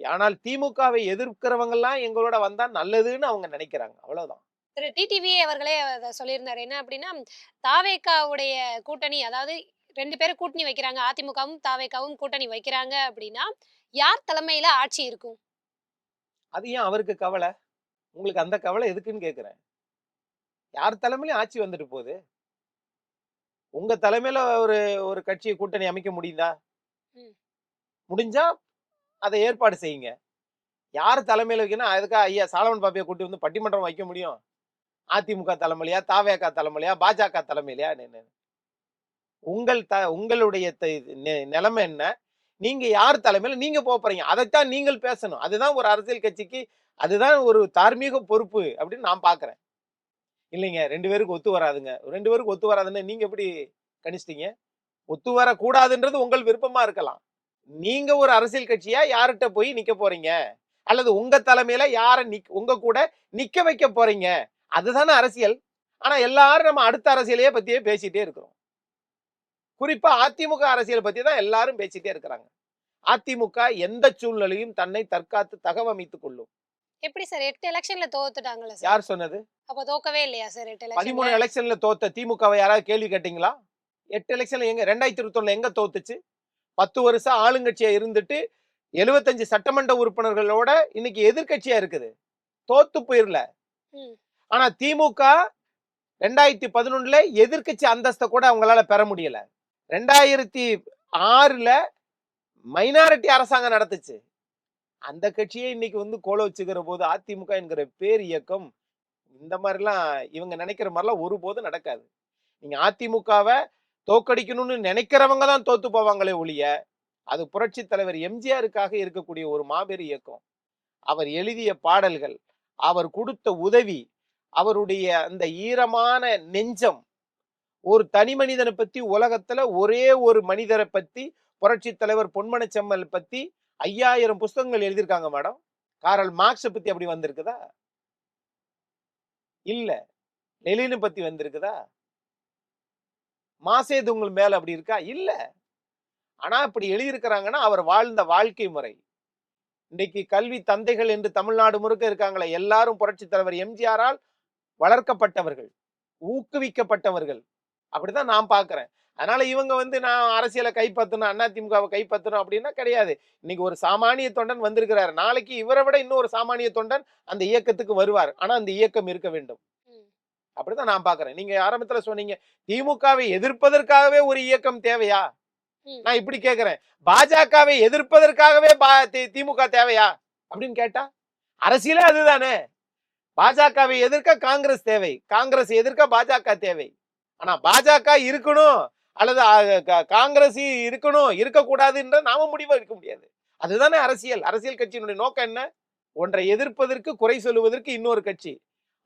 ஆனால் திமுகவை எதிர்க்கிறவங்க எல்லாம் எங்களோட வந்தா நல்லதுன்னு அவங்க நினைக்கிறாங்க. அவ்வளவுதான். திரு டிடிவி அவர்களே அத சொல்லியிருந்தாரு. என்ன அப்படின்னா, தாவேகாவுடைய கூட்டணி, அதாவது 2 பேரும் கூட்டணி வைக்கிறாங்க. அதிமுகவும் தாவேகாவும் கூட்டணி வைக்கிறாங்க அப்படின்னா, யார் தலைமையில ஆட்சி இருக்கும்? அது ஏன் அவருக்கு கவலை? உங்களுக்கு அந்த கவலை எதுக்குன்னு கேக்குறேன். யார் தலைமையிலும் ஆட்சி வந்துட்டு போகுது. உங்க தலைமையில ஒரு ஒரு கட்சியை கூட்டணி அமைக்க முடியுதா? ம். முடிஞ்சா அதை ஏற்பாடு செய்யுங்க. யார் தலைமையில வைக்கணும்? அதுக்காக ஐயா சாலமன் பாப்பையை கூட்டி பட்டிமன்றம் வைக்க முடியும்? அதிமுக தலைமையிலயா, தாவேகா தலைமையிலயா, பாஜக தலைமையிலயா? உங்களுடைய நிலைமை என்ன? நீங்க யார் தலைமையில நீங்க போறீங்க? அதைத்தான் நீங்கள் பேசணும். அதுதான் ஒரு அரசியல் கட்சிக்கு, அதுதான் ஒரு தார்மீக பொறுப்பு அப்படின்னு நான் பாக்குறேன். இல்லைங்க 2 பேருக்கு ஒத்து வராதுங்க. 2 பேருக்கு ஒத்து வராதுன்னு நீங்க எப்படி கணிச்சிட்டீங்க? ஒத்து வரக்கூடாதுன்றது உங்கள் விருப்பமா இருக்கலாம். நீங்க ஒரு அரசியல் கட்சியா யார்கிட்ட போய் நிக்க போறீங்க? அல்லது உங்க தலைமையில யார உங்க கூட நிக்க வைக்க போறீங்க? அதுதானே அரசியல். ஆனா எல்லாரும் நம்ம அடுத்த அரசியலையே பத்தியே பேசிட்டே இருக்கிறோம். குறிப்பா அதிமுக அரசியல் பத்தி தான் எல்லாரும் பேசிட்டே இருக்கிறாங்க. அதிமுக எந்த சூழ்நிலையும் தன்னை தற்காத்து தகவமைத்துக் கொள்ளும். எப்படி சார் 8 எலெக்ஷன்ல தோத்துட்டாங்கல்ல சார்? யார் சொன்னது? அப்ப தோக்கவே இல்லையா சார் 8 13 எலெக்ஷன்ல? எலெக்ஷன்ல தோத்த திமுகவை யாராவது கேள்வி கேட்டீங்களா? 8 எலெக்ஷன்ல எங்க 2021 எங்க தோத்துச்சு? 10 வருஷம் ஆளுங்கட்சியா இருந்துட்டு 75 சட்டமன்ற உறுப்பினர்களோட இன்னைக்கு எதிர்கட்சியா இருக்குது. தோத்து போயிரல. ஆனா திமுக 2011 எதிர்கட்சி அந்தஸ்தை கூட அவங்களால பெற முடியல. 2006 மைனாரிட்டி அரசாங்கம் நடத்துச்சு. அந்த கட்சியே இன்னைக்கு கோல வச்சுக்கிற போது அதிமுக என்கிற பேர் இயக்கம் இந்த மாதிரிலாம் இவங்க நினைக்கிற மாதிரிலாம் ஒருபோதும் நடக்காது. நீங்க அதிமுகவை தோக்கடிக்கணும்னு நினைக்கிறவங்க தான் தோத்து போவாங்களே ஒழிய, அது புரட்சி தலைவர் எம்ஜிஆருக்காக இருக்கக்கூடிய ஒரு மாபெரும் இயக்கம். அவர் எழுதிய பாடல்கள், அவர் கொடுத்த உதவி, அவருடைய அந்த ஈரமான நெஞ்சம், ஒரு தனி மனிதனை பத்தி உலகத்துல ஒரே ஒரு மனிதரை பத்தி புரட்சி தலைவர் பொன்மனச்செம்மல் பத்தி 5000 புஸ்தகங்கள் எழுதியிருக்காங்க மேடம். காரல் மார்க்ஸ் பத்தி அப்படி வந்திருக்குதா? இல்ல. லெனினை பத்தி வந்திருக்குதா? மாசேதுங்கள் மேல அப்படி இருக்கா? இல்ல. ஆனா அப்படி எழுதியிருக்கிறாங்கன்னா அவர் வாழ்ந்த வாழ்க்கை முறை. இன்னைக்கு கல்வி தந்தைகள் என்று தமிழ்நாடு முழுக்க இருக்காங்களே, எல்லாரும் புரட்சி தலைவர் எம்ஜிஆரால் வளர்க்கப்பட்டவர்கள், ஊக்குவிக்கப்பட்டவர்கள். அப்படிதான் நான் பாக்குறேன். அதனால இவங்க நான் அரசியலை கைப்பற்றணும், அதிமுகவை கைப்பற்றணும் அப்படின்னா கிடையாது. இன்னைக்கு ஒரு சாமானிய தொண்டன் வந்திருக்கிறார். நாளைக்கு இவரை விட இன்னொரு சாமானிய தொண்டன் அந்த இயக்கத்துக்கு வருவார். ஆனா அந்த இயக்கம் இருக்க வேண்டும். அப்படிதான் நான் பாக்குறேன். நீங்க ஆரம்பத்துல சொன்னீங்க திமுகவை எதிர்ப்பதற்காகவே ஒரு இயக்கம் தேவையா? நான் இப்படி கேக்குறேன், பாஜகவை எதிர்ப்பதற்காகவே திமுக தேவையா அப்படின்னு கேட்டா அரசியலே அதுதானே. பாஜகவை எதிர்க்க காங்கிரஸ் தேவை, காங்கிரஸ் எதிர்க்க பாஜக தேவை. ஆனா பாஜக இருக்கணும், அல்லது காங்கிரஸ் இருக்கணும் இருக்கக்கூடாதுன்ற நாம முடிவா இருக்க முடியாது. அதுதானே அரசியல். அரசியல் கட்சியினுடைய நோக்கம் என்ன? ஒன்றை எதிர்ப்பதற்கு குறை சொல்லுவதற்கு இன்னொரு கட்சி,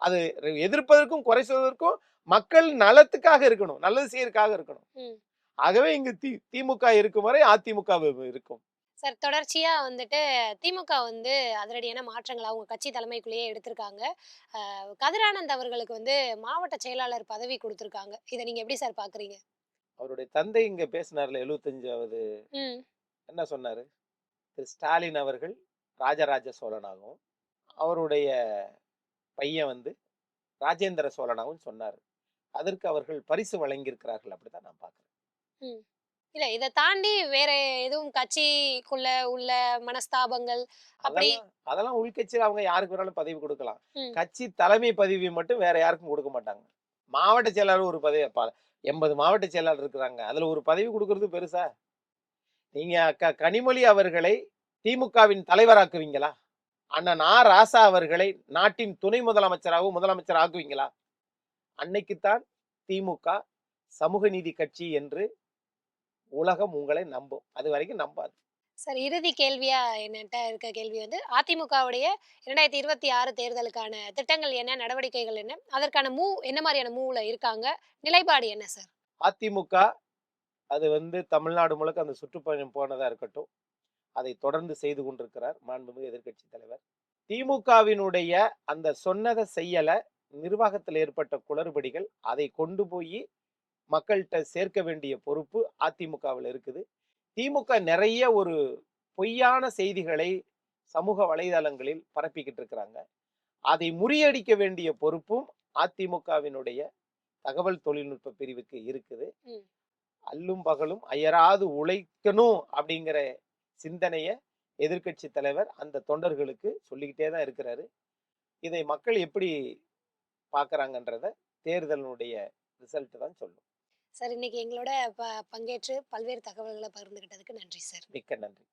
அது எதிர்ப்பதற்கும் குறை சொல்வதற்கும் மக்கள் நலத்துக்காக இருக்கணும், நல்லது செய்யறதுக்காக இருக்கணும். ஆகவே இங்கு திமுக இருக்கும் வரை அதிமுக இருக்கும். சார், தொடர்ச்சியா வந்துட்டு திமுக வந்து அதிரடியான மாற்றங்கள் அவங்க கட்சி தலைமைக்குள்ளேயே எடுத்திருக்காங்க. கதிரானந்த் அவர்களுக்கு வந்து மாவட்ட செயலாளர் பதவி கொடுத்திருக்காங்க. இதை நீங்க எப்படி சார் பாக்குறீங்க? அவருடைய தந்தை இங்க பேசினார்ல 75வது என்ன சொன்னாரு? திரு ஸ்டாலின் அவர்கள் ராஜராஜ சோழனாகவும் அவருடைய பையன் வந்து ராஜேந்திர சோழனாகவும் சொன்னார். அதற்கு அவர்கள் பரிசு வழங்கியிருக்கிறார்கள். அப்படிதான் நான் பாக்குறேன். இல்ல, இதை தாண்டி வேற எதுவும் கட்சிக்குள்ள உள்ள மனஸ்தாபங்கள் அப்படி? அதெல்லாம் உள்கட்சியில் அவங்க யாருக்கு வேணாலும் பதவி கொடுக்கலாம். கட்சி தலைமை பதவி மட்டும் வேற யாருக்கும் கொடுக்க மாட்டாங்க. மாவட்ட செயலாளர் ஒரு பதவி, 80 மாவட்ட செயலாளர் இருக்கிறாங்க, அதுல ஒரு பதவி கொடுக்கறது பெருசா? நீங்க கனிமொழி அவர்களை திமுகவின் தலைவராக்குவீங்களா? அண்ணன் ராசா அவர்களை நாட்டின் துணை முதலமைச்சராகவும் முதலமைச்சர் ஆக்குவீங்களா? அன்னைக்குத்தான் திமுக சமூக நீதி கட்சி என்று உலகம் உங்களை நம்பும். அது வரைக்கும் நம்பாது. சார், இறுதி கேள்வியா என்கிட்ட இருக்க கேள்வி வந்து அதிமுகவுடைய 2026 தேர்தலுக்கான திட்டங்கள் என்ன, நடவடிக்கைகள் என்ன, அதற்கான என்ன மாதிரியான மூவ்ல இருக்காங்க, நிலைப்பாடு என்ன சார்? அதிமுக அது வந்து தமிழ்நாடு முழுக்க அந்த சுற்றுப்பயணம் போனதா இருக்கட்டும், அதை தொடர்ந்து செய்து கொண்டிருக்கிறார் மாண்புமிகு எதிர்க்கட்சி தலைவர். திமுகவினுடைய அந்த சொன்னதை செய்யல, நிர்வாகத்தில் ஏற்பட்ட குளறுபடிகள், அதை கொண்டு போய் மக்கள்கிட்ட சேர்க்க வேண்டிய பொறுப்பு அதிமுகவில் இருக்குது. திமுக நிறைய ஒரு பொய்யான செய்திகளை சமூக வலைதளங்களில் பரப்பிக்கிட்டு இருக்கிறாங்க. அதை முறியடிக்க வேண்டிய பொறுப்பும் அதிமுகவினுடைய தகவல் தொழில்நுட்ப பிரிவுக்கு இருக்குது. அல்லும் பகலும் அயராது உழைக்கணும் அப்படிங்கிற சிந்தனைய எதிர்க்கட்சி தலைவர் அந்த தொண்டர்களுக்கு சொல்லிக்கிட்டே தான் இருக்கிறாரு. இதை மக்கள் எப்படி பார்க்கறாங்கன்றத தேர்தலினுடைய ரிசல்ட் தான் சொல்லும். சார், இன்னைக்கு எங்களோட பங்கேற்று பல்வேறு தகவல்களை பகிர்ந்துகிட்டதுக்கு நன்றி சார். மிக்க நன்றி.